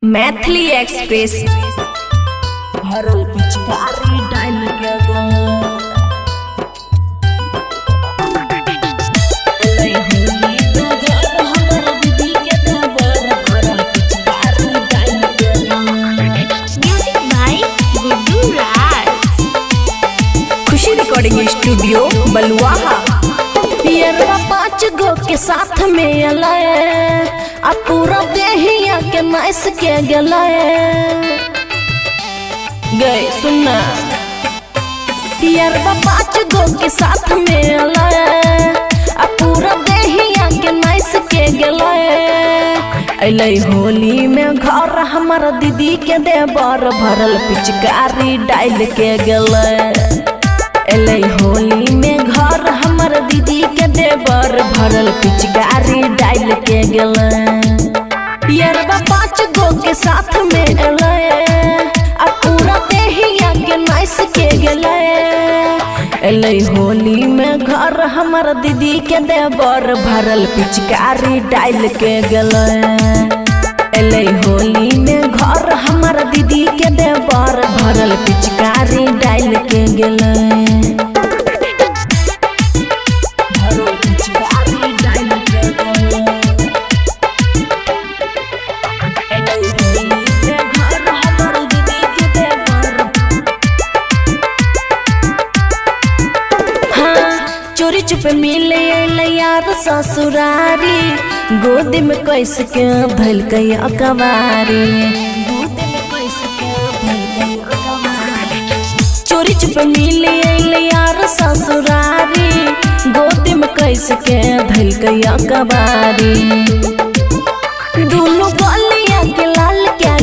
Maithili express भरल पिचकारी डाल के खुशी रिकॉर्डिंग स्टूडियो बलुआहा। पियरवा 5 गो के साथ में अलाए आ पूरा देहिया के नाइस के गए सुनना। पियरवा 5 गो के साथ में अलाए आ पूरा देहिया के नाइस के अलै होली में घर हमार दीदी के देवर भरल पिचकारी डाल के अलै होली में घर हमार दीदी के देवर भरल पिचकारी डाल के पियरवा 5 गो के साथ में आ पूरा देहिया के नाइस के अलै होली में घर हमार दीदी के देवर भरल पिचकारी डाल के अलै होली में घर हमार दीदी के देवर भरल पिचकारी डाल के चोरी चुप मिले यार ससुरारी गोद में कैसे के भल कई अकवारी। चोरी चुप मिले यार ससुरारी गोद में कैसे के भल कई अकवारी। दोनों गलिया के लाल क्या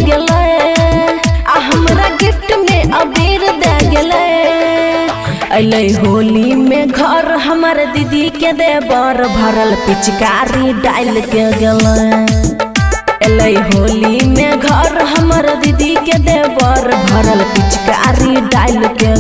आ हमरा गिफ्ट में अबीर दे अलै होली में घर हमार दीदी के देवर भरल पिचकारी डाल के अलै होली में घर हमार दीदी के देवर भरल पिचकारी डाल के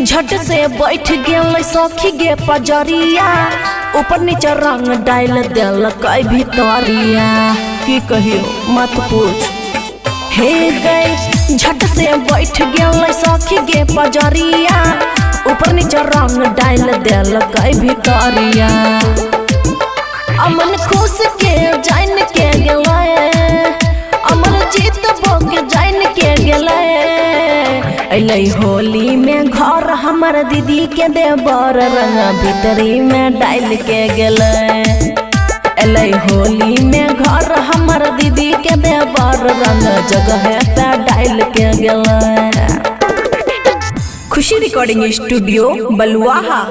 झट से बैठ गेल सखी गे पजरिया ऊपर नीचे रंग डाल दिल भितरिया की कहियो मत पूछ हे गए। झट से बैठ गेल सखी गे पजरिया ऊपर नीचे रंग डाल दिल भितरिया। अमन खुश के जान के अमन जीत भोग जान के अलै होली में घर हमार दीदी के देवर रंग भीतरी में डाल के अलै होली में घर हमार दीदी के देवर रंग जगह पे डाल के खुशी रिकॉर्डिंग स्टूडियो बलुआहा।